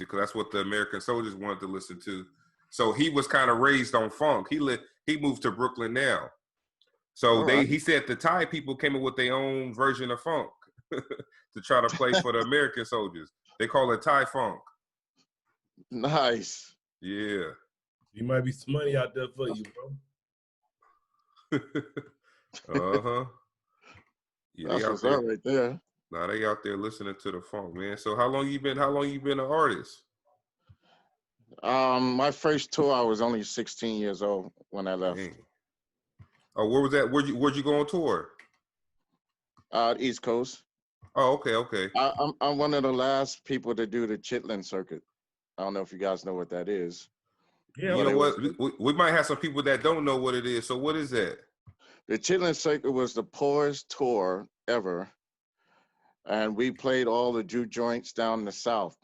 because that's what the American soldiers wanted to listen to. So he was kind of raised on funk. He moved to Brooklyn now. So he said the Thai people came up with their own version of funk to try to play for the American soldiers. They call it Thai funk. Nice. Yeah. You might be some money out there for you, bro. Uh-huh. Yeah, that's what's up right there. Nah, they out there listening to the funk, man. So how long you been an artist? My first tour, I was only 16 years old when I left. Dang. Oh, where was that? Where'd you go on tour? East Coast. Oh, okay. I'm one of the last people to do the Chitlin circuit. I don't know if you guys know what that is. Yeah, you know what? We might have some people that don't know what it is. So what is that? The Chitlin circuit was the poorest tour ever. And we played all the juke joints down in the South.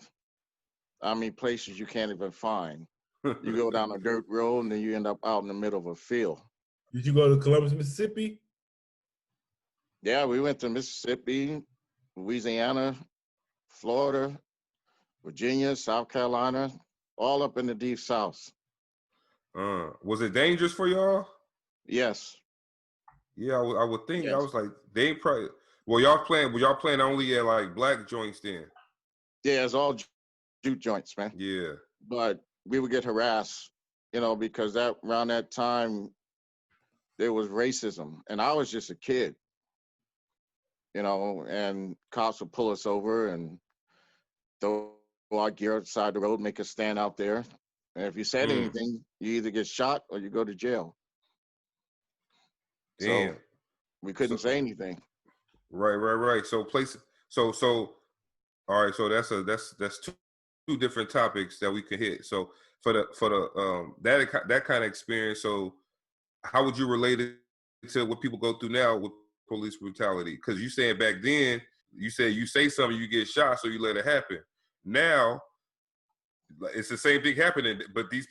I mean, places you can't even find. You go down a dirt road and then you end up out in the middle of a field. Did you go to Columbus, Mississippi? Yeah, we went to Mississippi, Louisiana, Florida, Virginia, South Carolina, all up in the deep South. Was it dangerous for y'all? Yes. Yeah, I would think. Yes. I was like, they probably. Well, y'all playing only at like black joints then? Yeah, it's all juke joints, man. Yeah. But we would get harassed, because around that time there was racism, and I was just a kid, and cops would pull us over and throw our gear outside the road, make us stand out there. And if you said anything, you either get shot or you go to jail. Damn. So we couldn't say anything. Right. So all right, so that's two different topics that we can hit. So for the that kind of experience, so how would you relate it to what people go through now with police brutality? Because you saying back then, you said you say something, you get shot, so you let it happen. Now it's the same thing happening, but these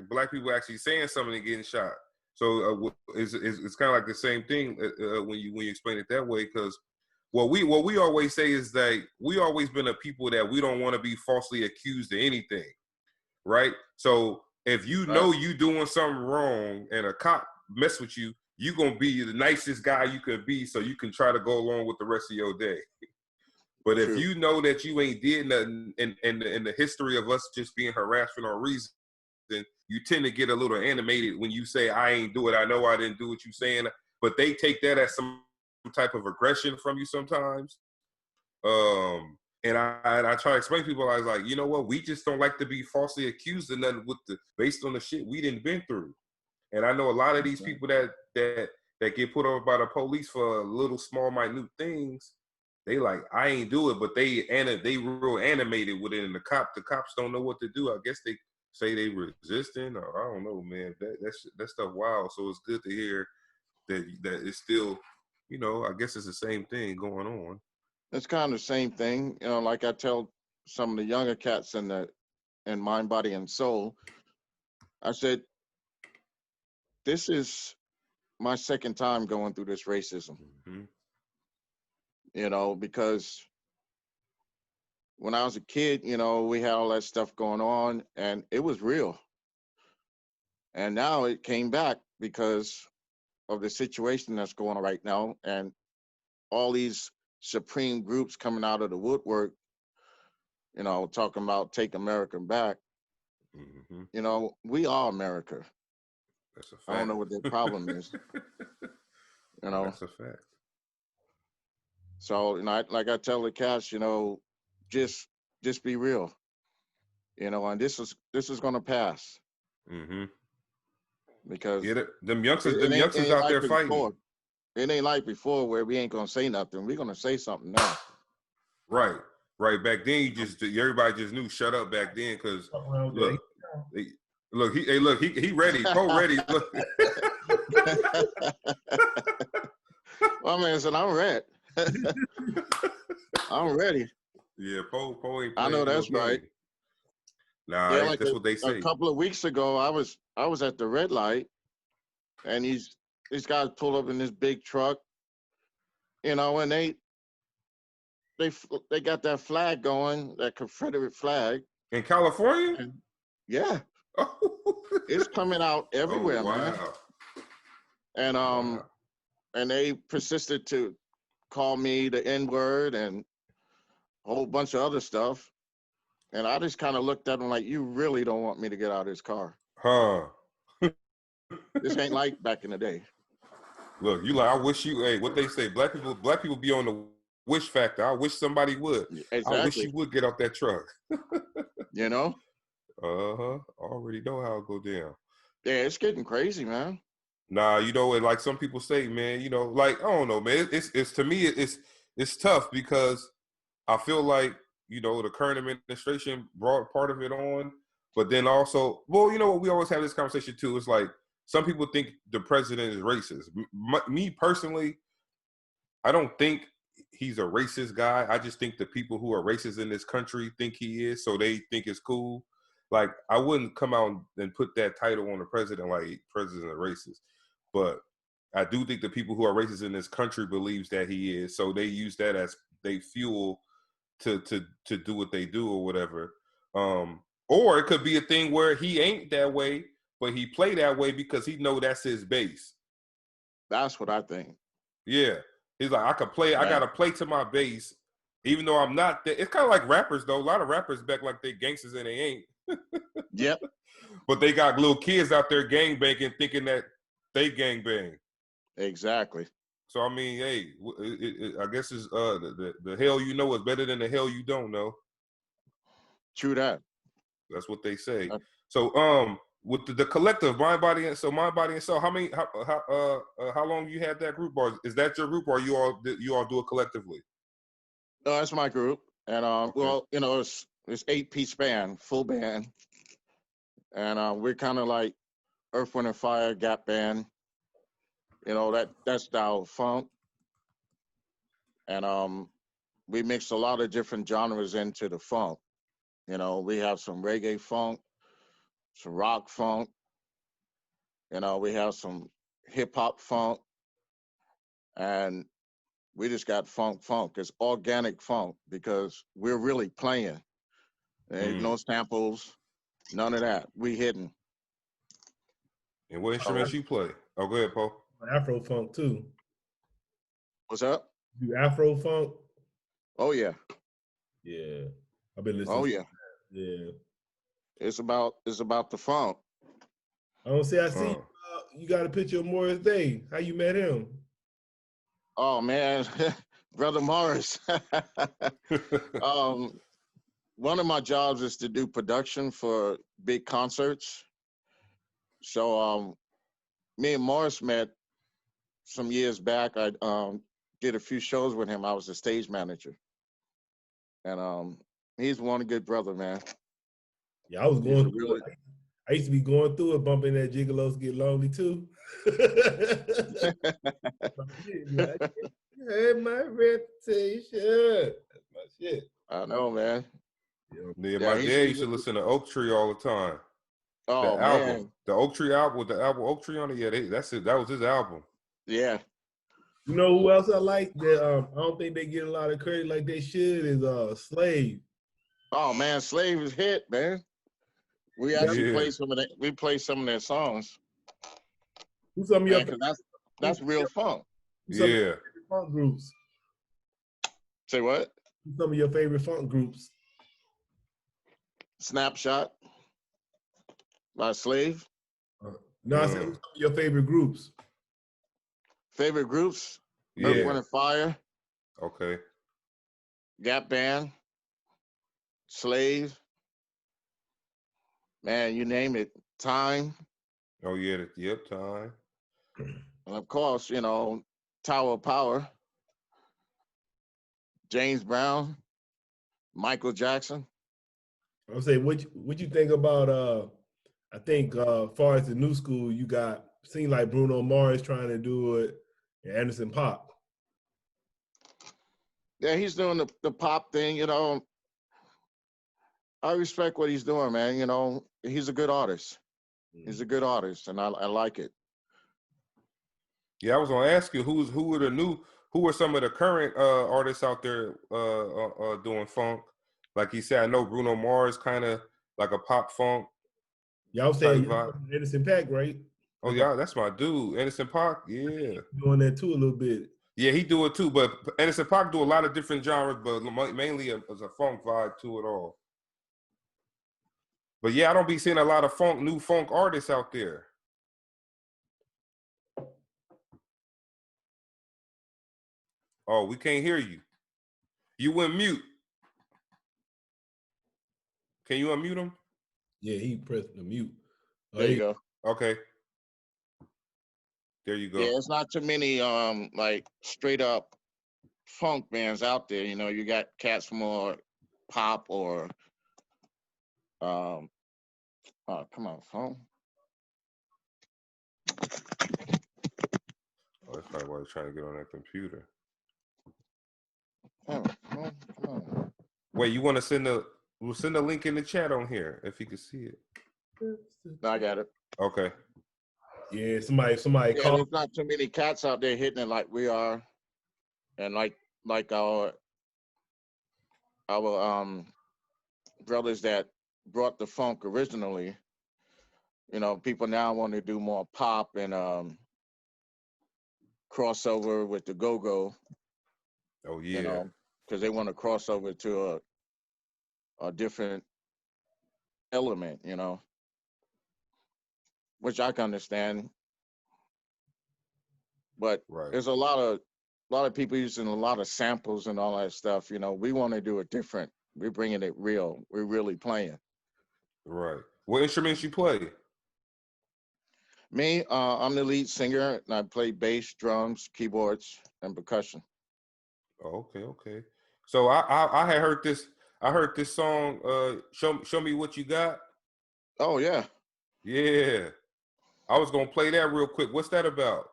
black people actually saying something and getting shot. So it's kind of like the same thing when you explain it that way. Because what we always say is that we always been a people that we don't want to be falsely accused of anything, right? So if you know you doing something wrong and a cop mess with you, you gonna be the nicest guy you could be, so you can try to go along with the rest of your day. But if you know that you ain't did nothing in the history of us just being harassed for no reason, then you tend to get a little animated when you say, I ain't do it. I know I didn't do what you saying. But they take that as some type of aggression from you sometimes. And I try to explain to people, I was like, you know what? We just don't like to be falsely accused of nothing based on the shit we didn't been through. And I know a lot of these people that get put over by the police for little small minute things. They like, I ain't do it, but they real animated with it, and the cops don't know what to do. I guess they say they resisting, or I don't know, man. That stuff wild. So it's good to hear that it's still, I guess it's the same thing going on. It's kind of the same thing, like I tell some of the younger cats in Mind, Body, and Soul. I said, this is my second time going through this racism. Mm-hmm. Because when I was a kid, we had all that stuff going on and it was real. And now it came back because of the situation that's going on right now and all these supreme groups coming out of the woodwork, talking about take America back. Mm-hmm. We are America. That's a fact. I don't know what their problem is. That's a fact. So, like I tell the cats, just be real, and this is going to pass. Mm-hmm. Because them youngsters out there fighting. Before. It ain't like before where we ain't going to say nothing. We're going to say something now. Right. Back then, everybody just knew shut up back then because he ready, Poe ready. Look. Well, man said I'm ready. I'm ready. Yeah, Poe ain't. I know that's right. Nah, yeah, that's what they say. A couple of weeks ago, I was at the red light, and these guys pulled up in this big truck, and they got that flag going, that Confederate flag, In California? And yeah, Oh, it's coming out everywhere, man. wow. And Wow. and they persisted to call me the N-word and a whole bunch of other stuff. And I just kind of looked at them like, you really don't want me to get out of this car. Huh. This ain't like back in the day. Look, you like, I wish you, hey, what they say, black people be on the wish factor. I wish somebody would. I wish Exactly. you would get out that truck. You know? Uh-huh. Already know how it go down. Yeah, it's getting crazy, man. Nah, you know, and like some people say, man, you know, like, I don't know, man. It's to me, it's tough because I feel like, you know, the current administration brought part of it on, but then also, well, you know what, we always have this conversation too. It's like some people think the president is racist. Me personally, I don't think he's a racist guy. I just think the people who are racist in this country think he is, so they think it's cool. Like, I wouldn't come out and put that title on the president like president is racist, but I do think the people who are racist in this country believes that he is, so they use that as they fuel to do what they do or whatever. Or it could be a thing where he ain't that way, but he play that way because he know that's his base. That's what I think. Yeah, he's like, I could play. I Yeah. gotta play to my base, even though I'm not. It's kind of like rappers though. A lot of rappers back like they gangsters and they ain't. Yep. But they got little kids out there gang banging, thinking that they gang bang. Exactly. So I mean, hey, I guess it's the hell you know is better than the hell you don't know. True that. That's what they say. Uh, So with the collective mind, body, and soul, how long you had that group, or is that your group, or you all do it collectively? No, that's my group. And Okay. well, you know, it's 8-piece band, full band. And we're kind of like Earth, Wind and Fire, Gap Band, you know, that style of funk. And we mixed a lot of different genres into the funk. You know, we have some reggae funk, some rock funk, you know, we have some hip hop funk, and we just got funk. It's organic funk because we're really playing. There ain't no samples, none of that. We hidden. And what Oh, instruments you play? Oh, go ahead, Paul. Afro funk too. What's up? You Afro funk? Oh yeah. Yeah, I've been listening. Oh yeah. Yeah. It's about the funk. I don't see. I see. You got a picture of Morris Day. How you met him? Oh man, brother Morris. One of my jobs is to do production for big concerts. So me and Morris met some years back. I did a few shows with him. I was the stage manager, and he's one good brother, man. Yeah, I was He's going a through really it. I used to be going through it, bumping that Gigolos Get Lonely too. Had my reputation. That's my shit. I know, man. Yeah, Yeah, my dad used to listen to Oak Tree all the time. The oh album, man, the Oak Tree album with the album Oak Tree on it. Yeah, that's it. That was his album. yeah. You know who else I like that I don't think they get a lot of credit like they should is Slave. Oh man, Slave is hit, man. We actually Yeah. play some of that. We play some of their songs. Who's some of your Man, 'cause that's real funk. who's some of your Yeah. favorite funk groups? Say what? Who's some of your favorite funk groups? Snapshot by Slave. No, I said who's some of your favorite groups? Favorite groups? Yeah. Earth, Wind and Fire, Okay. Gap Band, Slave. Man, you name it. Time. Oh yeah. Yep. Time. And of course, you know, Tower of Power, James Brown, Michael Jackson. I would say what you think about I think far as the new school you got seemed like Bruno Mars trying to do it and Anderson Paak. Yeah, he's doing the pop thing, you know. I respect what he's doing, man. You know, he's a good artist. He's a good artist, and I like it. Yeah, I was gonna ask you who are some of the current artists out there doing funk, like he said, I know Bruno Mars kind of like a pop funk Y'all type saying vibe. Anderson .Paak, right? Oh yeah, that's my dude, Anderson .Paak. Yeah, Doing that too a little bit. yeah, he do it too. But Anderson .Paak do a lot of different genres, but mainly as a funk vibe to it all. But yeah, I don't be seeing a lot of new funk artists out there. Oh, we can't hear you. You went mute. Can you unmute him? Yeah, he pressed the mute. There you go. Okay. There you go. Yeah, it's not too many like straight up funk bands out there. You know, you got cats more pop or oh, come on, phone. Oh, that's probably why he's trying to get on that computer. Come on. Wait, you want to we'll send a link in the chat on here if you can see it. I got it. Okay. Yeah, somebody Yeah, called. there's not too many cats out there hitting it like we are, and like our brothers that brought the funk originally. You know, people now want to do more pop and crossover with the go-go. Oh yeah. You know, because they want to cross over to a different element. You know, which I can understand. But Right. there's a lot of people using a lot of samples and all that stuff. You know, we want to do it different. We're bringing it real. We're really playing. Right. What instruments you play? Me, I'm the lead singer, and I play bass, drums, keyboards, and percussion. Oh, okay. So I had heard this. I heard this song. Show me what you got. Oh yeah. Yeah. I was gonna play that real quick. What's that about?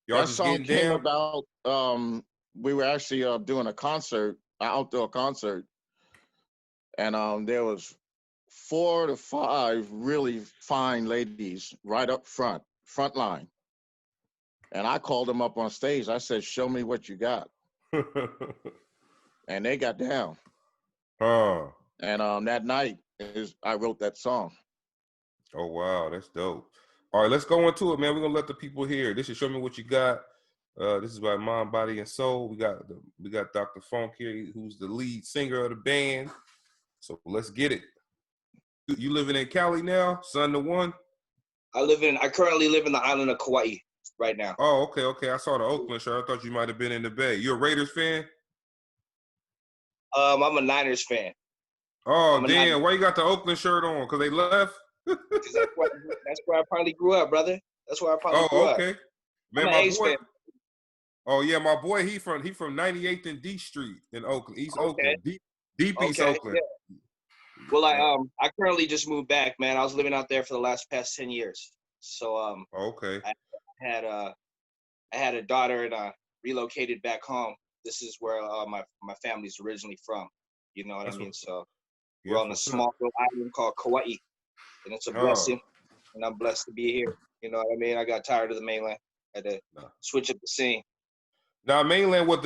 Y'all That just song getting came down? about. We were actually doing a concert, an outdoor concert, and there was 4 to 5 really fine ladies right up front line. And I called them up on stage. I said, "Show me what you got," and they got down. And that night I wrote that song. Oh wow, that's dope. All right, let's go into it, man. We're gonna let the people hear. This is Show Me What You Got. This is by Mind, Body, and Soul. We got Dr. Funk here, who's the lead singer of the band. So let's get it. You living in Cali now, son to one? I currently live in the island of Kauai right now. Oh, okay. I saw the Oakland shirt. I thought you might have been in the Bay. You a Raiders fan? I'm a Niners fan. Oh, damn. Why you got the Oakland shirt on? Because they left? That's where I probably grew up, brother. That's where I probably grew up. Okay. Man, I'm an A's fan. Oh, yeah, my boy, he from 98th and D Street in Oakland, East Oakland, Deep East Oakland. Yeah. Well, I currently just moved back, man. I was living out there for the past 10 years. So okay. I had a daughter and I relocated back home. This is where my family's originally from. You know what I mean? So we're on a small little island called Kauai, and it's a blessing. And I'm blessed to be here. You know what I mean? I got tired of the mainland. I had to switch up the scene. Now, mainland, what's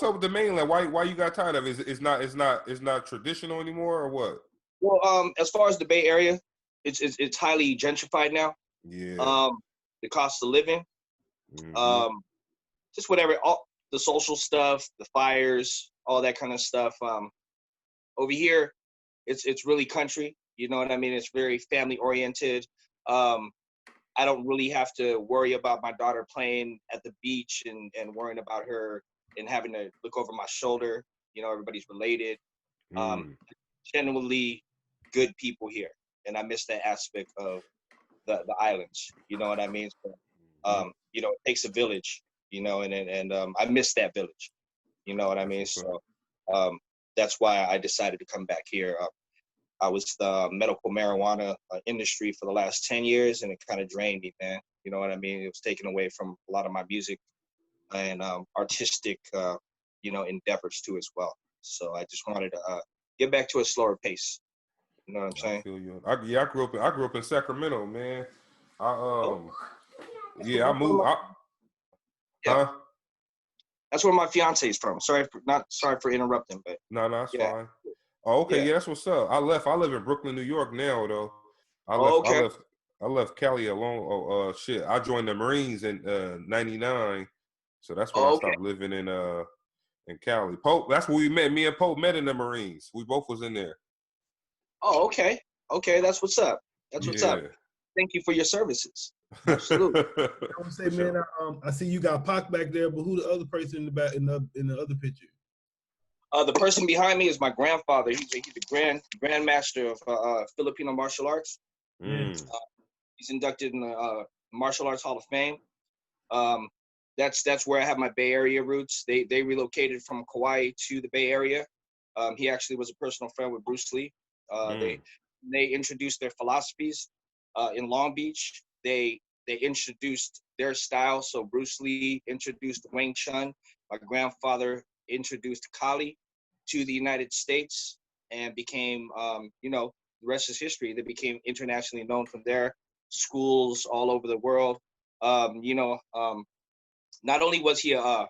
up with the mainland? Why you got tired of it? It's not traditional anymore, or what? Well, as far as the Bay Area, it's highly gentrified now. Yeah. The cost of living, just whatever, all the social stuff, the fires, all that kind of stuff. Over here, it's really country. You know what I mean? It's very family oriented. I don't really have to worry about my daughter playing at the beach and worrying about her and having to look over my shoulder. You know, everybody's related. Genuinely good people here. And I miss that aspect of the islands. You know what I mean? So, you know, it takes a village, you know, and I miss that village. You know what I mean? So that's why I decided to come back here. I was the medical marijuana industry for the last 10 years, and it kind of drained me, man. You know what I mean? It was taken away from a lot of my music and artistic, you know, endeavors too as well. So I just wanted to get back to a slower pace. You know what I'm saying? I feel you. I grew up in Sacramento, man. I moved. Yeah. That's where my fiance is from. Sorry for interrupting, but no, it's fine. Oh, okay, Yeah. yeah, that's what's up. I left. I live in Brooklyn, New York now, though. I Oh, left. I okay. left. I left Cali alone. Oh, shit. I joined the Marines in '99, so that's when I Oh, okay. stopped living in Cali. Pope. That's where we met. Me and Pope met in the Marines. We both was in there. Oh, okay. Okay, that's what's up. That's what's up. Yeah. Thank you for your services. Absolutely. I want to say, For man, sure. I see you got Pac back there, but who the other person in the back in the other picture? The person behind me is my grandfather. He's the grandmaster of Filipino martial arts. Yeah. Mm. He's inducted in the Martial Arts Hall of Fame. Um, that's where I have my Bay Area roots. They relocated from Kauai to the Bay Area. He actually was a personal friend with Bruce Lee. Mm. They introduced their philosophies in Long Beach. They introduced their style. So Bruce Lee introduced Wing Chun. My grandfather introduced Kali to the United States and became, the rest is history. They became internationally known from there. Schools all over the world. Not only was he a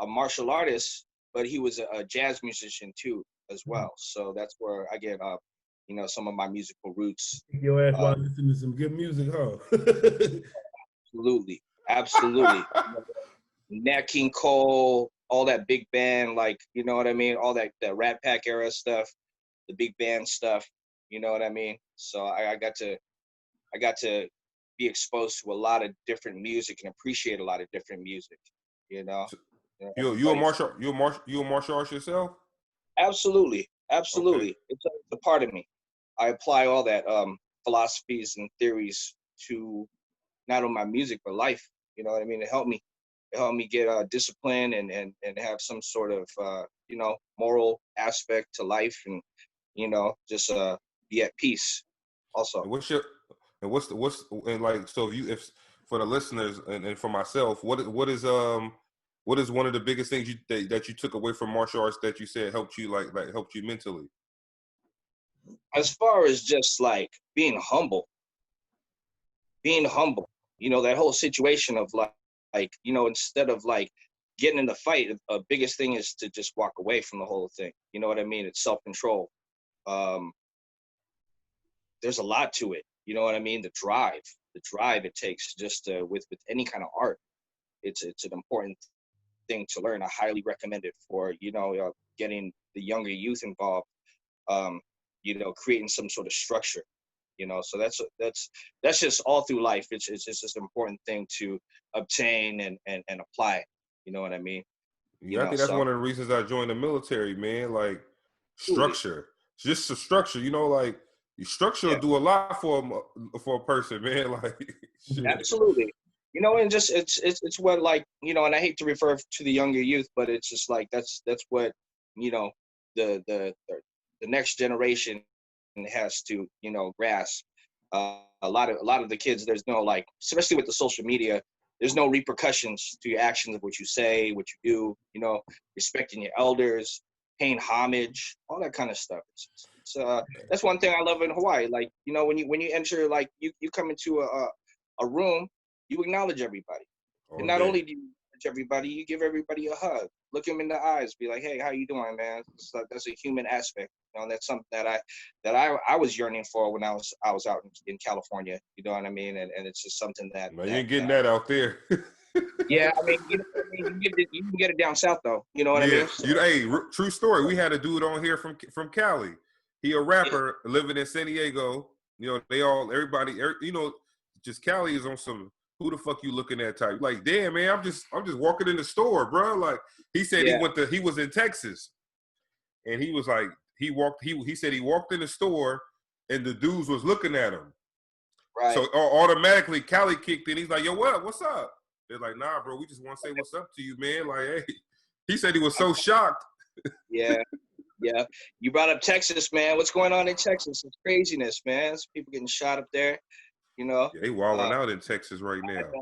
martial artist, but he was a jazz musician too, as well. So that's where I get, some of my musical roots. Your ass while listening to some good music, huh? Absolutely, absolutely. Nat King Cole, all that big band, like, you know what I mean? All that Rat Pack era stuff, the big band stuff, you know what I mean? So I got to be exposed to a lot of different music and appreciate a lot of different music, you know? So you a Everybody's martial arts yourself? absolutely, Okay. absolutely. It's a part of me. I apply all that philosophies and theories to not only my music but life. You know what I mean? It helped me get discipline and have some sort of moral aspect to life, and just be at peace. Also, And what's and like, so if for the listeners and for myself, what is one of the biggest things that you took away from martial arts that you said helped you like helped you mentally? as far as just like being humble, that whole situation of instead of like getting in the fight, the biggest thing is to just walk away from the whole thing. You know what I mean? It's self-control. Um, there's a lot to it. You know what I mean? The drive it takes just with any kind of art. It's an important thing to learn. I highly recommend it for getting the younger youth involved. Creating some sort of structure. So that's just all through life. It's just an important thing to obtain and apply. You know what I mean? Yeah, I think that's So one of the reasons I joined the military, man. Like absolutely, structure, just the structure. Like the structure will yeah, do a lot for a person, man. Like shit. absolutely. And just it's what, like, and I hate to refer to the younger youth, but it's just like that's what the the the next generation has to grasp. A lot of the kids, there's no, like, especially with the social media, there's no repercussions to your actions of what you say, what you do. Respecting your elders, paying homage, all that kind of stuff. That's one thing I love in Hawaii. Like, when you enter, like, you come into a room, you acknowledge everybody. And All not day. only do you acknowledge everybody, you give everybody a hug. Look them in the eyes, be like, "Hey, how you doing, man?" That's a human aspect. That's something that I was yearning for when I was out in California. You know what I mean? And it's just something that Man, you ain't getting that out there. yeah, I mean, you know what I mean. You can get it down south though. You know what I Yeah, mean? So, true story. We had a dude on here from Cali. He a yeah, rapper living in San Diego. Everybody, just Cali is on some who the fuck you looking at type. Like, damn, man, I'm just walking in the store, bro. Like, he said yeah, he was in Texas, and he was like, he said he walked in the store, and the dudes was looking at him. right. So automatically Cali kicked in. He's like, yo, what's up? They're like, nah, bro, we just want to say what's up to you, man. Like, hey, he said he was so shocked. Yeah, yeah. You brought up Texas, man. What's going on in Texas? It's craziness, man. It's people getting shot up there. You know, Yeah, they uh, wilding out in Texas right now. it's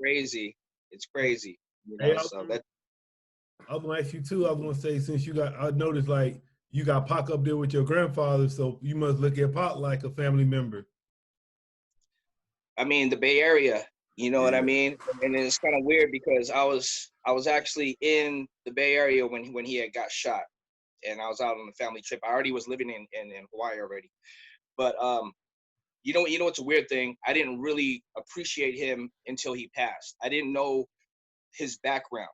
crazy. It's crazy. Hey, So that I was gonna ask you too. I was gonna say, since I noticed like you got Pac up there with your grandfather, so you must look at Pac like a family member. I mean, the Bay Area. You know what I Yeah. mean? And it's kind of weird because I was actually in the Bay Area when he had got shot. and I was out on a family trip. I already was living in Hawaii already, but you know it's a weird thing. I didn't really appreciate him until he passed. I didn't know his background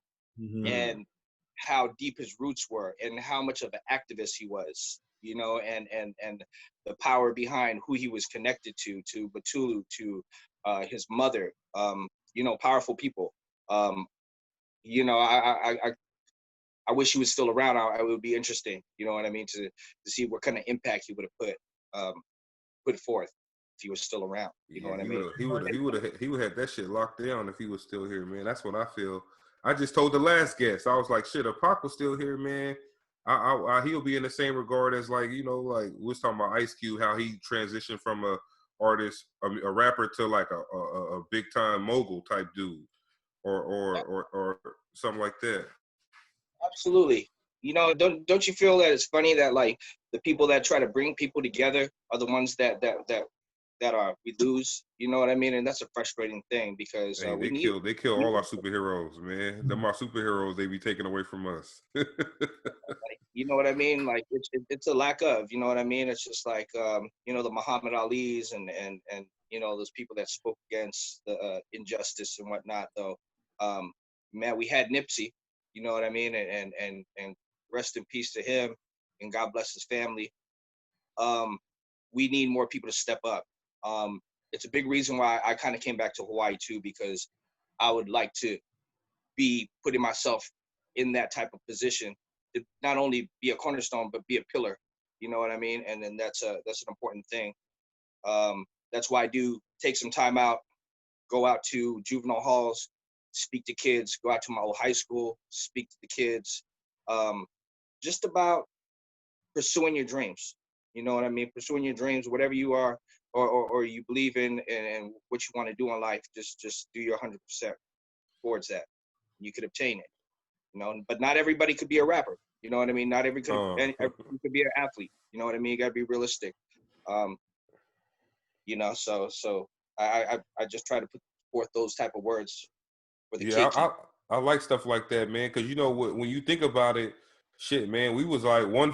and how deep his roots were and how much of an activist he was, you know, and the power behind who he was connected to Batulu, to his mother, you know, powerful people. You know, I wish he was still around. It would be interesting, you know what I mean, to see what kind of impact he would have put forth if he was still around. You know what I mean? He would have that shit locked down if he was still here, man. That's what I feel. I just told the last guest, I was like, shit, if Pac was still here, man, he'll be in the same regard as, like, you know, like we was talking about Ice Cube, how he transitioned from a artist, a rapper, to like a big time mogul type dude, or something like that. Absolutely. You know, don't you feel that it's funny that, like, the people that try to bring people together are the ones that we lose? You know what I mean? And that's a frustrating thing, because hey, they kill all our superheroes, man. Them our superheroes, they be taken away from us. like, you know what I mean? Like, it's a lack of, you know what I mean? It's just like, you know, the Muhammad Ali's and you know, those people that spoke against the injustice and whatnot. Though, man, we had Nipsey. You know what I mean? And rest in peace to him, and God bless his family. We need more people to step up. It's a big reason why I kind of came back to Hawaii too, because I would like to be putting myself in that type of position to not only be a cornerstone but be a pillar. You know what I mean? And then that's an important thing. That's why I do take some time out, go out to juvenile halls, speak to kids, go out to my old high school, speak to the kids, just about pursuing your dreams. You know what I mean? Pursuing your dreams, whatever you are, or you believe in, and what you want to do in life, just do your 100% towards that. You could obtain it, you know. But not everybody could be a rapper. You know what I mean? Not everybody could be an athlete. You know what I mean? You got to be realistic. You know, so I just try to put forth those type of words for the kids. I like stuff like that, man, because, you know, when you think about it, shit, man, we was like one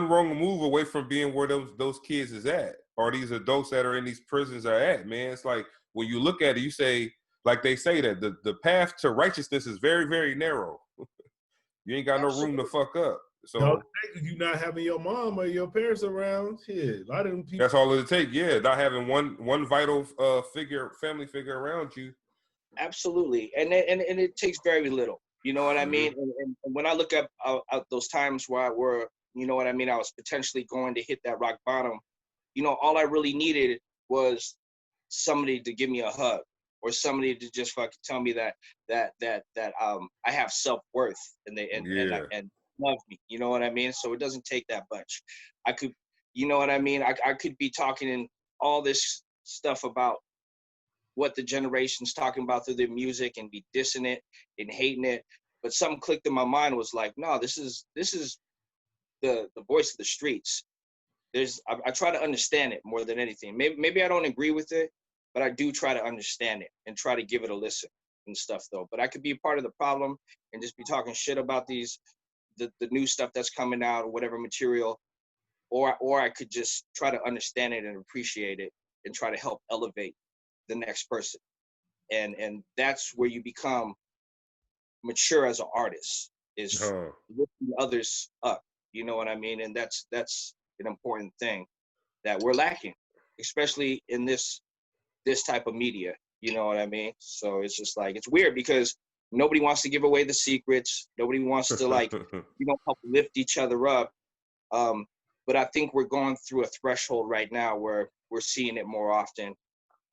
wrong move away from being where those kids is at, or these adults that are in these prisons are at, man. It's like, when you look at it, you say, like they say, that the path to righteousness is very, very narrow. You ain't got no room to fuck up. So you not having your mom or your parents around, shit. A lot of them people. That's all it takes. Yeah, not having one vital family figure around you. Absolutely, and it takes very little. You know what I mean? And when I look at those times where you know what I mean, I was potentially going to hit that rock bottom. You know, all I really needed was somebody to give me a hug, or somebody to just fucking tell me that I have self-worth, and and love me. You know what I mean? So it doesn't take that much. I could, you know what I mean? I could be talking in all this stuff about what the generation's talking about through their music, and be dissing it and hating it, but something clicked in my mind, was like, no, this is the voice of the streets. I try to understand it more than anything. Maybe I don't agree with it, but I do try to understand it and try to give it a listen and stuff, though. But I could be a part of the problem and just be talking shit about the new stuff that's coming out, or whatever material, or I could just try to understand it and appreciate it and try to help elevate the next person. And that's where you become mature as an artist, is lifting others up. You know what I mean? And that's an important thing that we're lacking, especially in this type of media. You know what I mean? So it's just like, it's weird, because nobody wants to give away the secrets. Nobody wants to, like, you know, help lift each other up. But I think we're going through a threshold right now where we're seeing it more often,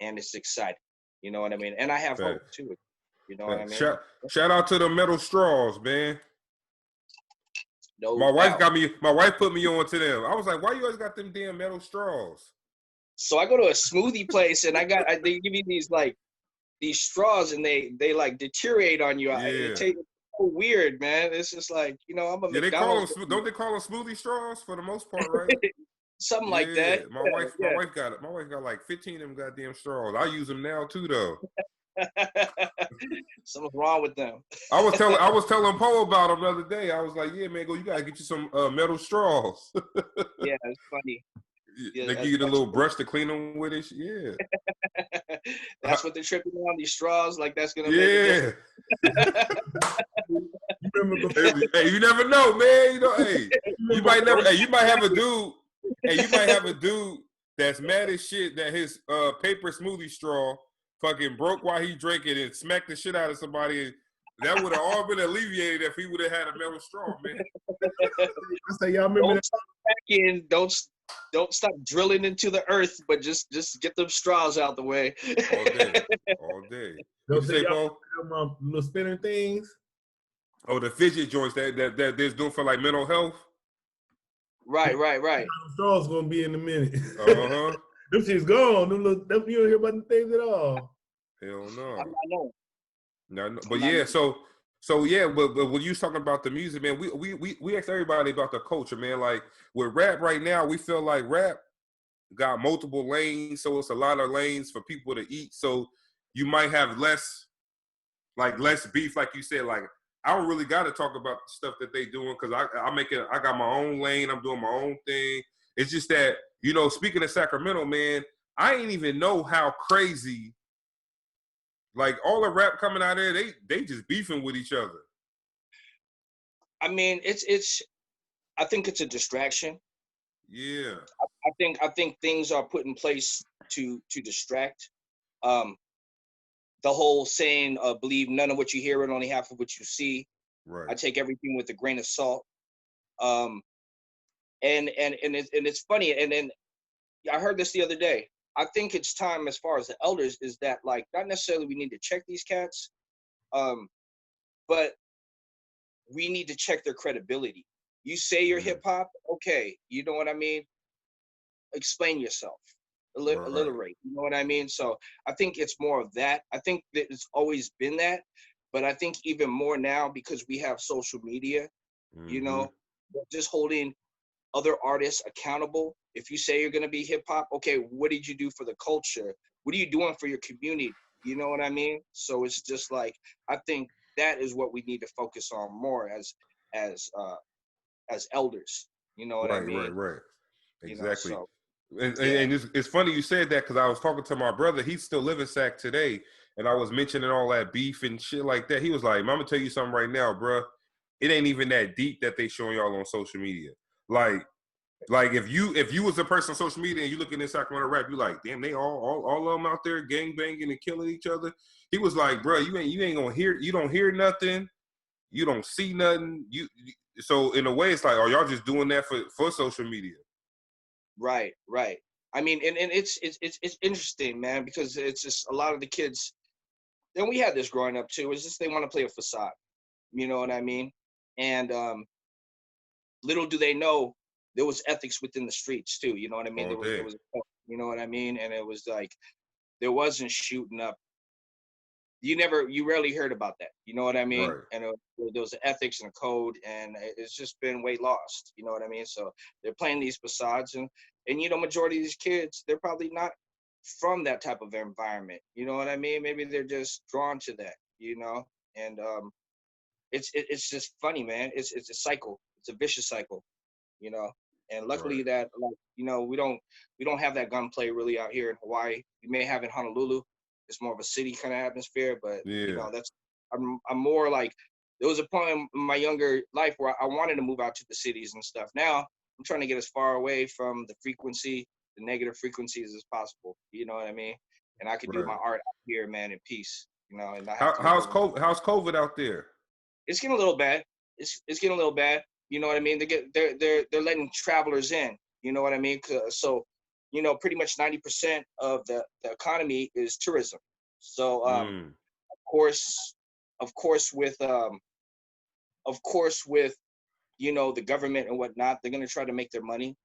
and it's exciting. You know what I mean? And I have hope too. You know what I mean? Shout out to the metal straws, man. No my wife doubt. my wife put me on to them. I was like, why you always got them damn metal straws? So I go to a smoothie place, and they give you these straws, and they like deteriorate on you. Yeah. It tastes so weird, man. It's just like, you know, I'm a McDonald's. Don't they call them smoothie straws for the most part, right? Something like that. My wife got like 15 of them goddamn straws. I use them now too, though. Something's wrong with them. I was telling Poe about him the other day. I was like, yeah, man, you gotta get you some metal straws. Yeah, it's funny. Yeah, They give you the little brush to clean them with it. Yeah. That's what they're tripping on, these straws. Like that's gonna make a Yeah. difference. You remember before, Hey, you never know, man. You know, hey, you might never. Hey, you might have a dude. Hey, you might have a dude that's mad as shit that his paper smoothie straw fucking broke while he drank it and smacked the shit out of somebody. That would have all been alleviated if he would have had a metal straw, man. I say, y'all remember Don't that? stop back in. Don't stop drilling into the earth, but just get them straws out the way. All day, all day. Don't What you say say, y'all Paul? remember them, little spinner things. Oh, the fidget joints that they're doing for like mental health. Right. Them straws gonna be in a minute. Uh-huh. Them shit's gone. Them you don't hear about them things at all. Hell I'm no. not knowing. No, but yeah, so yeah, but when you was talking about the music, man, we asked everybody about the culture, man. Like with rap right now, we feel like rap got multiple lanes, so it's a lot of lanes for people to eat. So you might have less beef, like you said. Like I don't really got to talk about the stuff that they doing because I got my own lane. I'm doing my own thing. It's just that, you know, speaking of Sacramento, man, I ain't even know how crazy. Like all the rap coming out there, they just beefing with each other. I mean, it's. I think it's a distraction. Yeah. I think things are put in place to distract. Um, the whole saying, "Believe none of what you hear and only half of what you see." Right. I take everything with a grain of salt. Um, and it's funny. And then I heard this the other day. I think it's time, as far as the elders, is that like not necessarily we need to check these cats, but we need to check their credibility. You say you're hip hop, okay, you know what I mean? Explain yourself, Right. alliterate, you know what I mean? So I think it's more of that. I think that it's always been that, but I think even more now because we have social media, you know, just holding other artists accountable. If you say you're going to be hip hop, okay, what did you do for the culture? What are you doing for your community? You know what I mean? So it's just like, I think that is what we need to focus on more as elders. You know what I mean? Right. You know, Exactly. so And yeah. it's funny you said that because I was talking to my brother. He's still living Sac today, and I was mentioning all that beef and shit like that. He was like, "I'm gonna tell you something right now, bro. It ain't even that deep that they showing y'all on social media. Like if you was a person on social media and you looking at Sacramento rap, you like, damn, they all of them out there gang banging and killing each other." He was like, "Bro, you ain't gonna hear. You don't hear nothing. You don't see nothing. So in a way, it's like, are y'all just doing that for social media?" Right. I mean, and it's interesting, man, because it's just a lot of the kids, and we had this growing up too, is just they want to play a facade. You know what I mean? And little do they know there was ethics within the streets too. You know what I mean? All There day. was, you know what I mean? And it was like, there wasn't shooting up. You rarely heard about that. You know what I mean? Right. And there was an ethics and a code, and it's just been way lost. You know what I mean? So they're playing these facades, and you know, majority of these kids, they're probably not from that type of environment. You know what I mean? Maybe they're just drawn to that. You know, and it's just funny, man. It's a cycle. It's a vicious cycle. You know, and luckily Right. that, like, you know, we don't have that gunplay really out here in Hawaii. We may have in Honolulu. It's more of a city kind of atmosphere, but you Yeah. know, I'm more like, there was a point in my younger life where I wanted to move out to the cities and stuff. Now I'm trying to get as far away from the negative frequencies as possible. You know what I mean? And I could do my Right. art out here, man, in peace. You know, and not have to live How's over. How's COVID out there? It's getting a little bad. It's getting a little bad. You know what I mean? They're letting travelers in. You know what I mean? So, you know, pretty much 90% of the economy is tourism. So, course, of course, with you know, the government and whatnot, they're gonna try to make their money,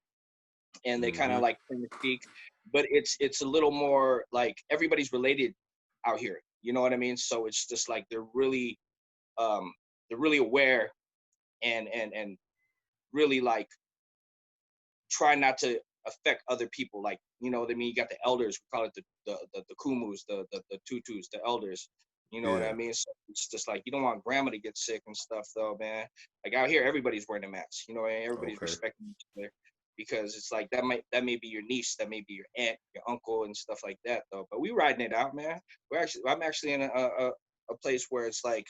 and they kind of like tend to speak, but it's a little more like everybody's related out here. You know what I mean? So it's just like they're really aware and really like try not to affect other people. Like, you know what I mean? You got the elders, we call it the kumus, the tutus, the elders. You know what I Yeah. mean? So it's just like, you don't want grandma to get sick and stuff though, man. Like out here, everybody's wearing a mask, you know, and everybody's Okay. respecting each other, because it's like that may be your niece, that may be your aunt, your uncle, and stuff like that though. But we riding it out, man. I'm actually in a place where it's like,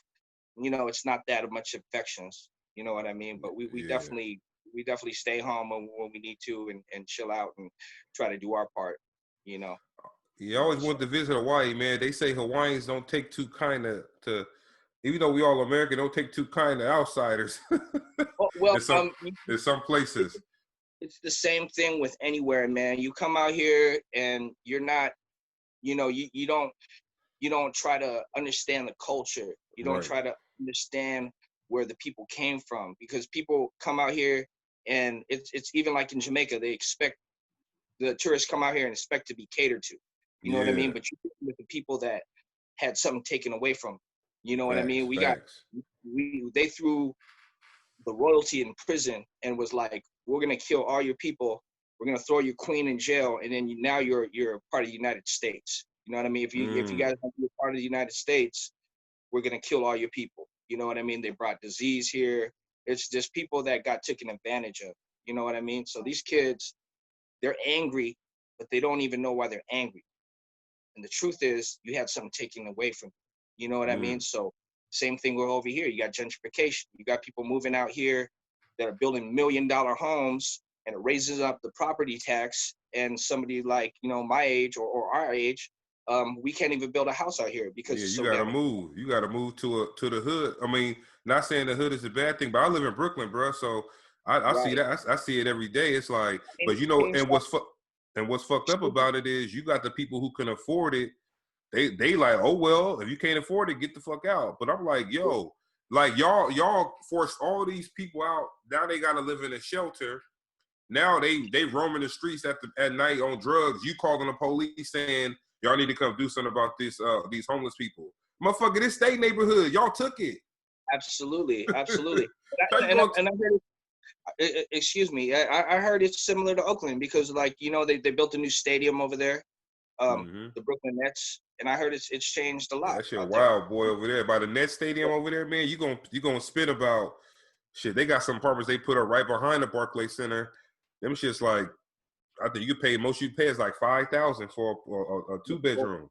you know, it's not that much infections. You know what I mean? But we Yeah. definitely stay home when we need to, and chill out and try to do our part. You know. You always want to visit Hawaii, man. They say Hawaiians don't take too kind to, even though we all American, don't take too kind to outsiders. Well, in some places. it's the same thing with anywhere, man. You come out here and you're not, you know, you don't try to understand the culture. You don't Right. try to understand where the people came from, because people come out here and it's even like in Jamaica, they expect the tourists come out here and expect to be catered to. You know what I mean? Yeah. But you with the people that had something taken away from them. You know what I mean? Facts. They threw the royalty in prison and was like, we're gonna kill all your people, we're gonna throw your queen in jail, and then now you're part of the United States. You know what I mean? If you guys want to be a part of the United States, we're gonna kill all your people. You know what I mean? They brought disease here. It's just people that got taken advantage of. You know what I mean? So these kids, they're angry, but they don't even know why they're angry. And the truth is, you had something taken away from you. You know what I mean? So same thing with over here. You got gentrification. You got people moving out here that are building $1 million homes, and it raises up the property tax. And somebody like, you know, my age or our age, we can't even build a house out here because Yeah, it's you so gotta damn. move. You gotta move to the hood. I mean, not saying the hood is a bad thing, but I live in Brooklyn, bro. So I see Right. that. I see it every day. It's like, And but you know, same and stuff. what's fucked up about it is you got the people who can afford it. They like, oh well, if you can't afford it, get the fuck out. But I'm like, yo, like y'all forced all these people out. Now they gotta live in a shelter. Now they roaming the streets at night on drugs. You calling the police saying y'all need to come do something about these homeless people. Motherfucker, this state neighborhood, y'all took it. Absolutely, absolutely. How you And I gonna heard excuse me, I heard it's similar to Oakland, because like, you know, they built a new stadium over there, the Brooklyn Nets, and I heard it's changed a Yeah, lot that shit out there. wild, boy, over there by the Nets stadium over there, man. You gonna spend about shit. They got some apartments they put up right behind the Barclay Center. Them shit's like, I think you pay most you pay is like $5,000 for a 2-bedroom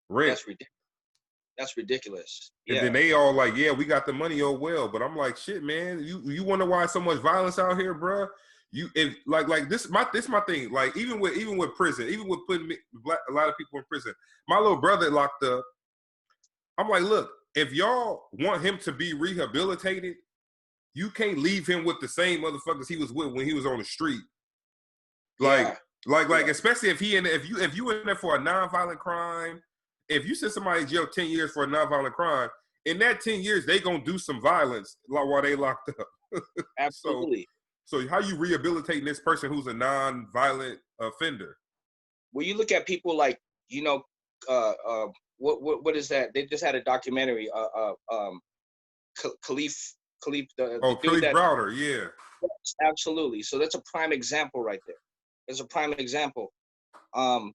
rent. That's ridiculous. That's ridiculous. And Yeah. then they all like, yeah, we got the money, oh well. But I'm like, shit, man, you wonder why so much violence out here, bro? If this my thing. Like even with prison, even with putting a lot of people in prison, my little brother locked up. I'm like, look, if y'all want him to be rehabilitated, you can't leave him with the same motherfuckers he was with when he was on the street. Like, Yeah. especially if you in there for a nonviolent crime, if you send somebody in jail 10 years for a nonviolent crime, in that 10 years they gonna do some violence while they locked up. Absolutely. So how you rehabilitating this person who's a nonviolent offender? When you look at people like, you know, what is that? They just had a documentary, Khalif, the dude Khalif that. Browder, yeah. Absolutely. So that's a prime example right there. It's a prime example. And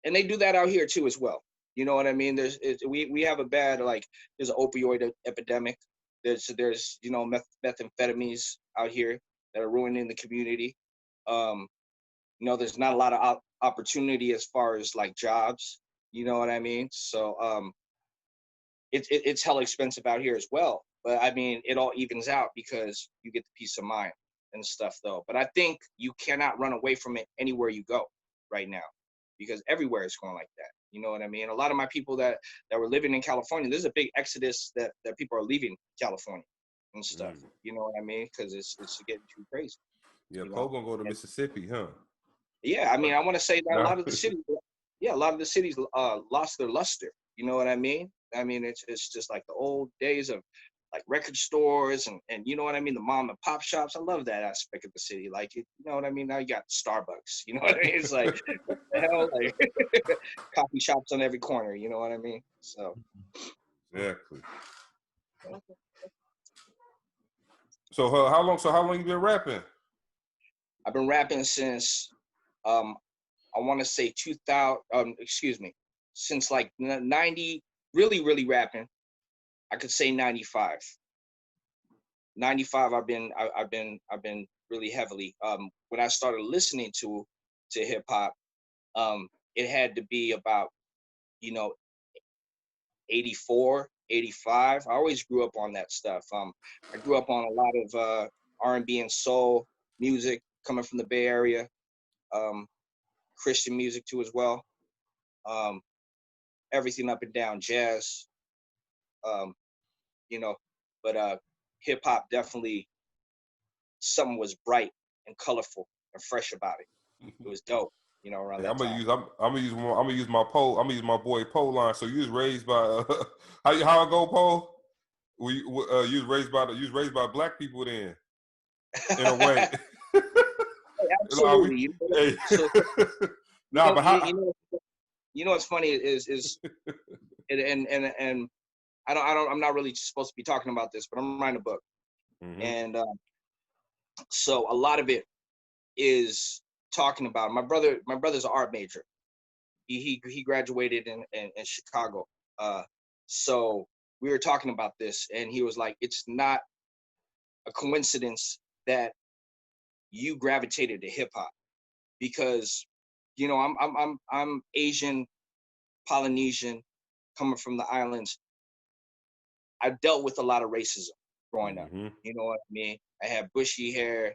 they do that out here too as well. You know what I mean? We have a bad, like, there's an opioid epidemic. There's you know, methamphetamines out here that are ruining the community. You know, there's not a lot of opportunity as far as like jobs. You know what I mean? So it's hella expensive out here as well. But I mean, it all evens out because you get the peace of mind and stuff though. But I think you cannot run away from it anywhere you go right now, because everywhere is going like that. You know what I mean? A lot of my people that were living in California, there's a big exodus that people are leaving California and stuff. You know what I mean? Because it's getting too crazy. Yeah, You Cole know? gonna go to Mississippi, huh? Yeah, I mean, I want to say that No. a lot of the cities lost their luster. You know what I mean? I mean, it's just like the old days of like record stores and you know what I mean, the mom and pop shops. I love that aspect of the city. Like, you know what I mean? Now you got Starbucks. You know what I mean? It's like, what the hell? Like coffee shops on every corner. You know what I mean? So Exactly. So how long you been rapping? I've been rapping since I want to say 2000. Since like 90. Really rapping. I could say 95. 95. I've been really heavily. When I started listening to hip hop, it had to be about 84, 85. I always grew up on that stuff. I grew up on a lot of R&B and soul music coming from the Bay Area, Christian music too as well. Everything up and down, jazz, you know, but hip hop definitely, something was bright and colorful and fresh about it. It was dope, around Hey, that time. I'm gonna use my pole. I'm gonna use my boy Pole line. So you was raised by how I go, Pole? You was raised by black people then, in a way. Absolutely. Hey. So, Nah, but how? What's funny is and I'm not really supposed to be talking about this, but I'm writing a book, and so a lot of it is talking about my brother. My brother's an art major. He graduated in Chicago. So we were talking about this, and he was like, "It's not a coincidence that you gravitated to hip hop, because I'm Asian, Polynesian, coming from the islands. I dealt with a lot of racism growing up. You know what I mean? I had bushy hair.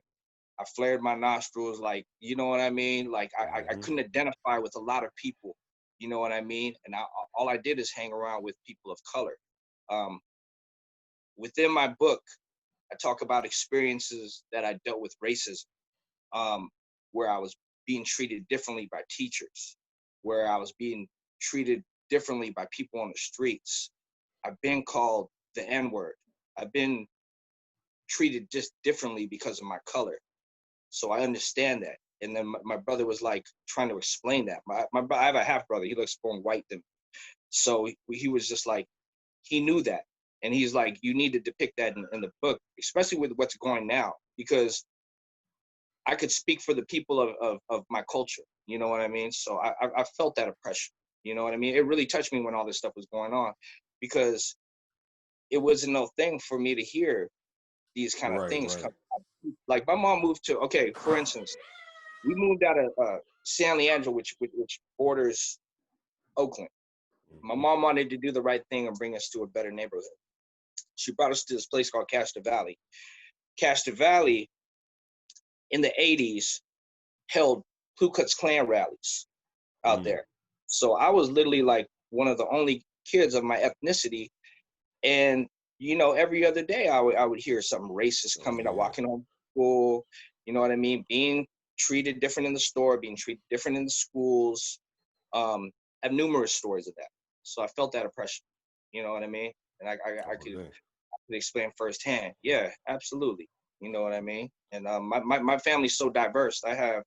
I flared my nostrils, like, you know what I mean? Like, I couldn't identify with a lot of people, you know what I mean? And all I did is hang around with people of color. Within my book, I talk about experiences that I dealt with racism, where I was being treated differently by teachers, where I was being treated differently by people on the streets. I've been called the N-word. I've been treated just differently because of my color. So I understand that. And then my brother was like trying to explain that. I have a half brother. He looks more white than me. So he was just like, he knew that. And he's like, you need to depict that in the book, especially with what's going now, because I could speak for the people of my culture. You know what I mean? So I felt that oppression. You know what I mean? It really touched me when all this stuff was going on, because it wasn't no thing for me to hear these kind of things. Right. Like my mom moved to, for instance, we moved out of San Leandro, which borders Oakland. My mom wanted to do the right thing and bring us to a better neighborhood. She brought us to this place called Castro Valley. Castro Valley in the 80s held Ku Klux Klan rallies out there. So I was literally like one of the only kids of my ethnicity. And, every other day I would hear something racist coming up, walking home from school, you know what I mean? Being treated different in the store, being treated different in the schools. I have numerous stories of that. So I felt that oppression, you know what I mean? And I could explain firsthand. Yeah, absolutely. You know what I mean? And my family's so diverse. I have,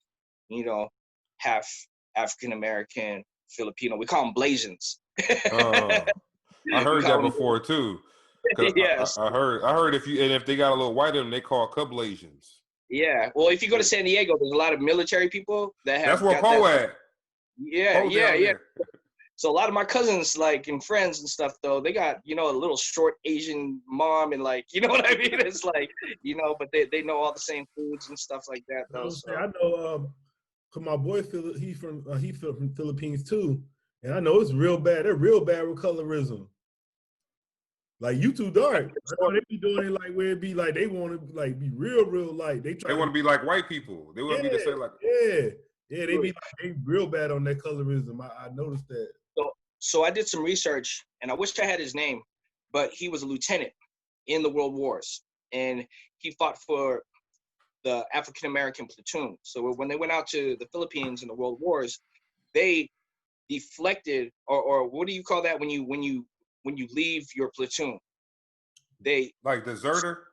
half African-American, Filipino. We call them Blasians. I heard that before too. Yes. I heard if they got a little white in them, they call Asians. Yeah. Well, if you go to San Diego, there's a lot of military people that have. That's where Poe at. Yeah. So a lot of my cousins, like, and friends and stuff, though, they got, a little short Asian mom, and like, you know what I mean? It's like, but they know all the same foods and stuff like that, though. So. I know, cause my boy he's from Philippines too, and I know it's real bad. They're real bad with colorism. Like, you too dark. I know they be doing it like where it be like they want to like be real light. They want to be like white people. They want to be the same like. Yeah. They be like they real bad on that colorism. I noticed that. So I did some research, and I wish I had his name, but he was a lieutenant in the World Wars, and he fought for the African American platoon. So when they went out to the Philippines in the World Wars, they deflected, or what do you call that when you leave your platoon? They like deserter.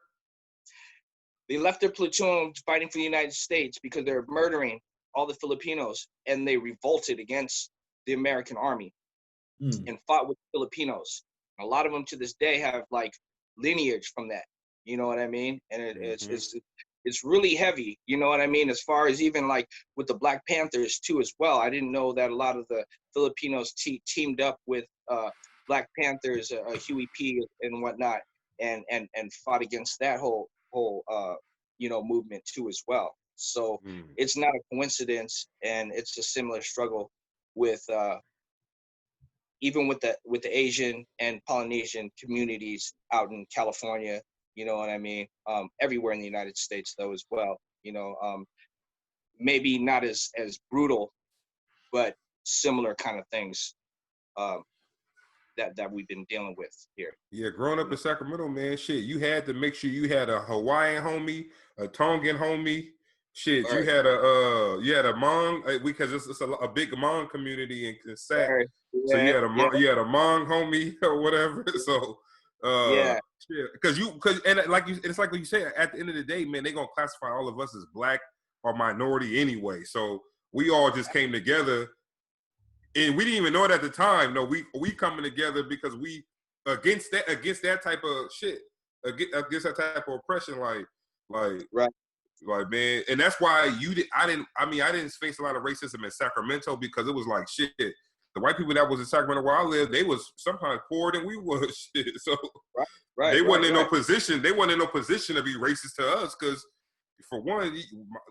They left their platoon fighting for the United States because they're murdering all the Filipinos, and they revolted against the American army and fought with the Filipinos. A lot of them to this day have like lineage from that. You know what I mean? And it's it's really heavy. You know what I mean? As far as even like with the Black Panthers too, as well. I didn't know that a lot of the Filipinos teamed up with Black Panthers, Huey P. and whatnot, and fought against that whole movement too as well. So it's not a coincidence, and it's a similar struggle with even with the Asian and Polynesian communities out in California. You know what I mean? Everywhere in the United States though as well. Maybe not as brutal, but similar kind of things that we've been dealing with here. Yeah, growing up in Sacramento, man, shit, you had to make sure you had a Hawaiian homie, a Tongan homie. Shit, Right. you had a Hmong because it's a big Hmong community in Sac. Right. So you had a yeah. Hmong homie or whatever. So Yeah. because it's like what you say, at the end of the day, man, they're gonna classify all of us as black or minority anyway. So we all just came together. And we didn't even know it at the time. No, we coming together because we against that type of shit, against that type of oppression, like Right. Like, man, and that's why I didn't face a lot of racism in Sacramento because it was like shit. The white people that was in Sacramento where I lived, they was sometimes poorer than we was. Shit. So they wasn't in no position. They wasn't in no position to be racist to us because, for one,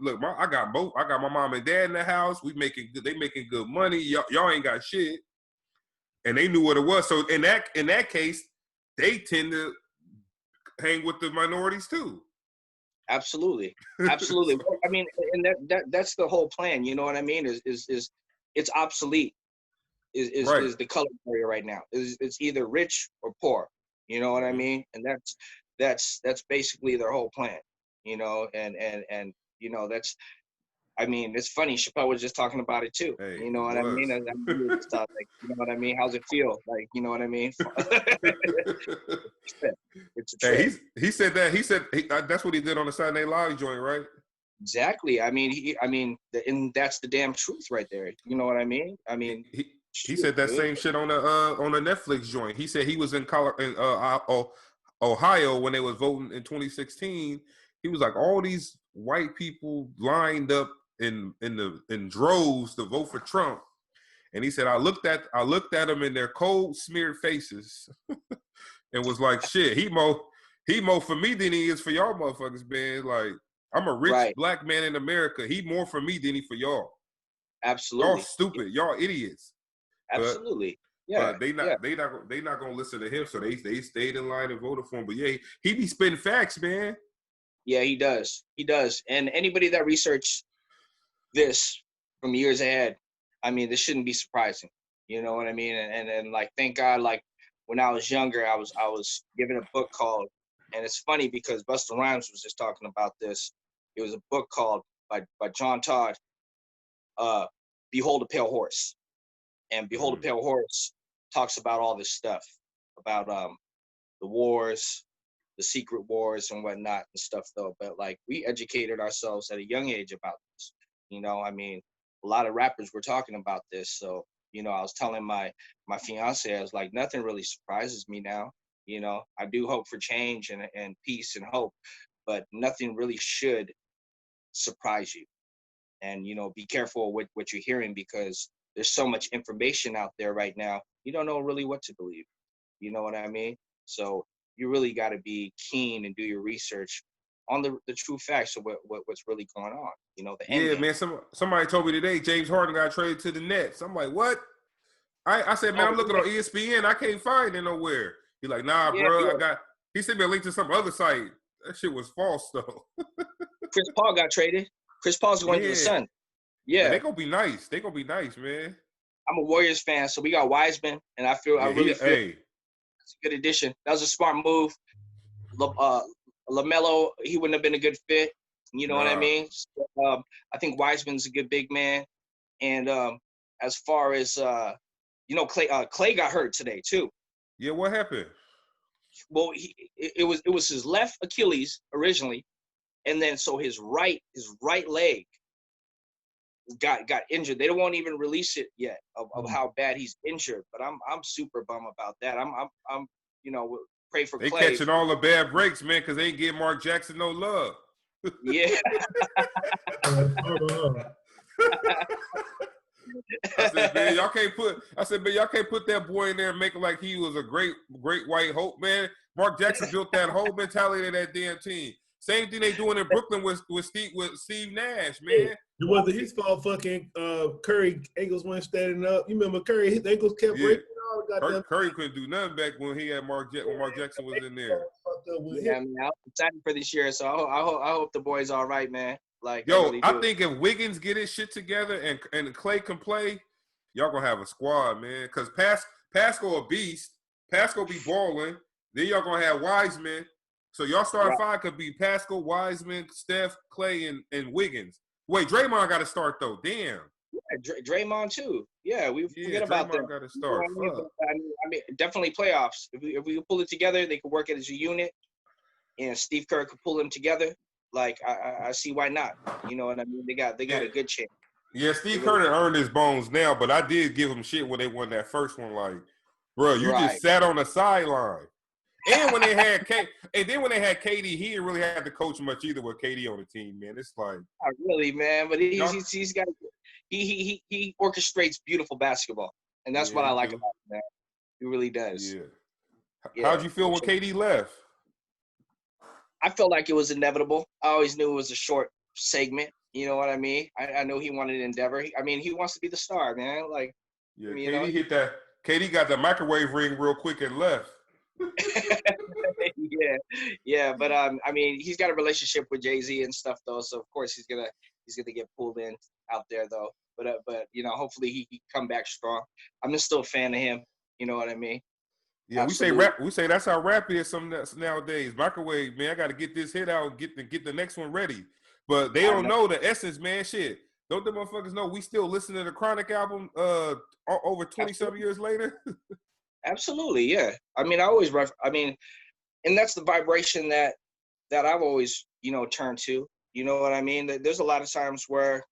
look, I got my mom and dad in the house. They making good money. Y'all ain't got shit, and they knew what it was. So in that case, they tend to hang with the minorities too. Absolutely. I mean, and that's the whole plan. You know what I mean? Is it's obsolete. Is the color area right now? It's either rich or poor. You know what I mean? And that's basically their whole plan. And that's. I mean, it's funny. Chappelle was just talking about it too. Hey, you know what I mean? And stuff like, you know what I mean? How's it feel? Like, you know what I mean? It's a trip. Hey, he said that. He said that's what he did on the Saturday Night Live joint, right? Exactly. I mean, and that's the damn truth right there. You know what I mean? I mean, he said that same shit on the Netflix joint. He said he was in Ohio when they was voting in 2016. He was like, all these white people lined up in droves to vote for Trump, and he said, I looked at them in their cold, smeared faces, and was like, shit, he more for me than he is for y'all motherfuckers, man. Like, I'm a rich black man in America. He more for me than he for y'all. Absolutely. Y'all stupid. Y'all idiots. Absolutely. But they not gonna listen to him, so they stayed in line and voted for him. But yeah, he be spitting facts, man. Yeah, he does. And anybody that researched this from years ahead, I mean, this shouldn't be surprising. You know what I mean? And like, thank God, like when I was younger, I was given a book called, and it's funny because Busta Rhymes was just talking about this. It was a book called by John Todd, Behold a Pale Horse. And Behold a Pale Horse talks about all this stuff, about the wars, the secret wars and whatnot and stuff though. But like, we educated ourselves at a young age about this. I mean, a lot of rappers were talking about this. So, I was telling my fiance, I was like, nothing really surprises me now. I do hope for change and peace and hope, but nothing really should surprise you. And, be careful with what you're hearing because there's so much information out there right now. You don't know really what to believe. You know what I mean? So you really got to be keen and do your research on the true facts of what's really going on. The end game. Man. Somebody told me today James Harden got traded to the Nets. I'm like, what? I said, man, I'm looking on ESPN. I can't find it nowhere. He's like, nah, bro. He sent me a link to some other site. That shit was false though. Chris Paul got traded. Chris Paul's going to the Sun. Yeah, they gonna be nice. They gonna be nice, man. I'm a Warriors fan, so we got Wiseman, and I really feel it's a good addition. That was a smart move. LaMelo, he wouldn't have been a good fit. You know what I mean? So, I think Wiseman's a good big man. And as far as Clay got hurt today too. Yeah, what happened? Well, it was his left Achilles originally, and then so his right leg got injured. They won't even release it yet of how bad he's injured. But I'm super bummed about that. I'm pray for Clay. They catching all the bad breaks, man, because they ain't give Mark Jackson no love. Yeah. I said, man, y'all can't put that boy in there and make it like he was a great white hope, man. Mark Jackson built that whole mentality of that damn team. Same thing they doing in Brooklyn with Steve Nash, man. It wasn't his fault. Fucking Curry ankles weren't standing up. You remember Curry? His ankles kept breaking. Curry couldn't do nothing back when he had Mark Jackson was in there. Yeah, man, I'm excited for this year, so I hope the boys all right, man. Like, yo, I think if Wiggins get his shit together and Clay can play, y'all gonna have a squad, man. Because Pascal a beast, Pascal be balling. Then y'all gonna have Wiseman. So y'all starting five could be Pascal, Wiseman, Steph, Clay, and Wiggins. Wait, Draymond got to start though. Damn. Yeah, Draymond too. Yeah, we forget about that. Draymond got to start. You know I mean, definitely playoffs. If we pull it together, they could work it as a unit, and Steve Kerr could pull them together. Like I see why not. You know what I mean? They got a good chance. Yeah, Steve Kerr earned his bones now, but I did give him shit when they won that first one. Like, bro, you just sat on the sideline. And when they had KD, he didn't really have to coach much either with KD on the team, man. It's like not really, man, but he's got he orchestrates beautiful basketball, and that's what I like about him, man. He really does. Yeah. How'd you feel when KD left? I felt like it was inevitable. I always knew it was a short segment. You know what I mean? I know he wanted Endeavor. I mean, he wants to be the star, man. Like, yeah, I mean, KD got the microwave ring real quick and left. yeah, but I mean, he's got a relationship with Jay-Z and stuff though, so of course he's gonna get pulled in out there though. But you know, hopefully he come back strong. I'm just still a fan of him. You know what I mean? Yeah, Absolutely. we say that's how rap is nowadays. Microwave, man, I got to get this hit out, get the next one ready. But they don't know the essence, man. Shit, don't the motherfuckers know we still listen to the Chronic album over 20-something years later? Absolutely, yeah. I mean, and that's the vibration that I've always, turned to. You know what I mean? There's a lot of times where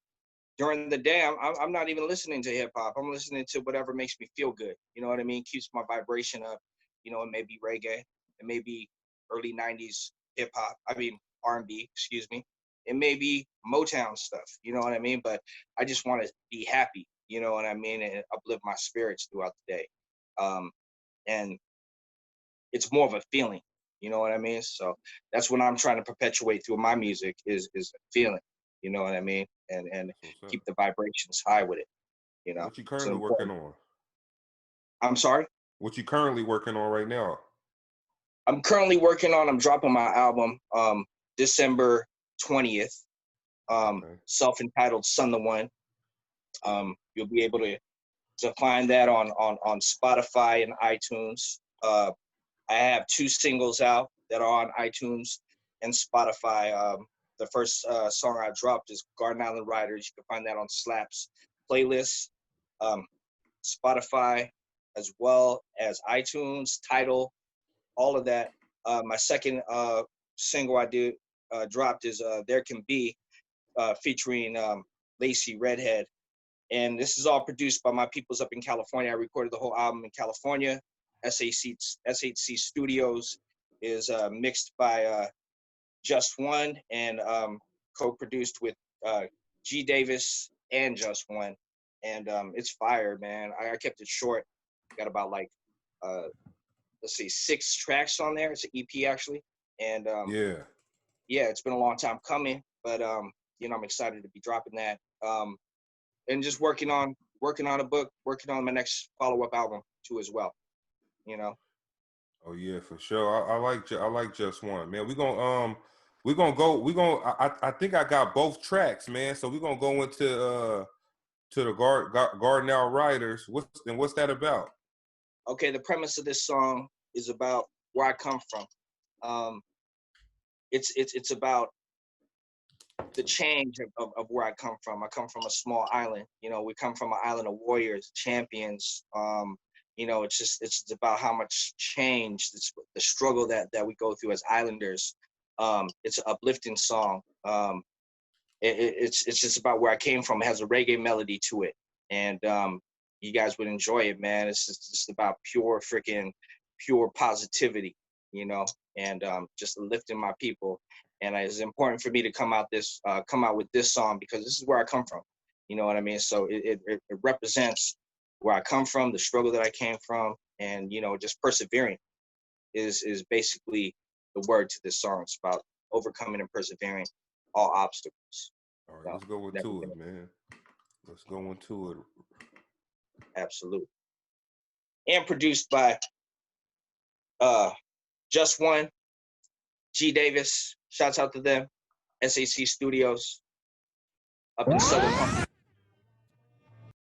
during the day, I'm not even listening to hip hop. I'm listening to whatever makes me feel good. You know what I mean? Keeps my vibration up. You know, it may be reggae, it may be early '90s hip hop. I mean R&B, excuse me. It may be Motown stuff. You know what I mean? But I just want to be happy. You know what I mean? And uplift my spirits throughout the day. And it's more of a feeling. You know what I mean? So that's what I'm trying to perpetuate through my music is a feeling. You know what I mean? And keep the vibrations high with it. You know. What you currently working on? I'm sorry? What you currently working on right now? I'm dropping my album December 20th. Self-entitled Son the One. You'll be able to find that on Spotify and iTunes. I have 2 singles out that are on iTunes and Spotify. The first song I dropped is Garden Island Riders. You can find that on Slaps playlist, Spotify, as well as iTunes, Tidal, all of that. My second single I dropped is There Can Be, featuring Lacey Redhead. And this is all produced by my peoples up in California. I recorded the whole album in California. SHC Studios is mixed by Just One and co-produced with G Davis and Just One. And it's fire, man. I kept it short. Got about like, 6 tracks on there. It's an EP actually. And yeah, it's been a long time coming, but I'm excited to be dropping that. And just working on a book, working on my next follow-up album too as well. You know. Oh yeah, for sure. I like Just One, man. I think I got both tracks, man. So we're gonna go into to the Garden Out Riders. What's that about? Okay, the premise of this song is about where I come from. It's about the change of where I come from. I come from a small island. You know, we come from an island of warriors, champions. It's about how much change, the struggle that we go through as islanders. It's an uplifting song. It's just about where I came from. It has a reggae melody to it, and you guys would enjoy it, man. It's just about pure positivity, and just lifting my people. And it's important for me to come out with this song because this is where I come from. You know what I mean? So it represents where I come from, the struggle that I came from, and you know, just persevering is basically the word to this song. It's about overcoming and persevering all obstacles. All right, let's go into it, man. Let's go into it. Absolutely. And produced by Just One, G Davis. Shouts out to them. SAC Studios up in Southern Palm.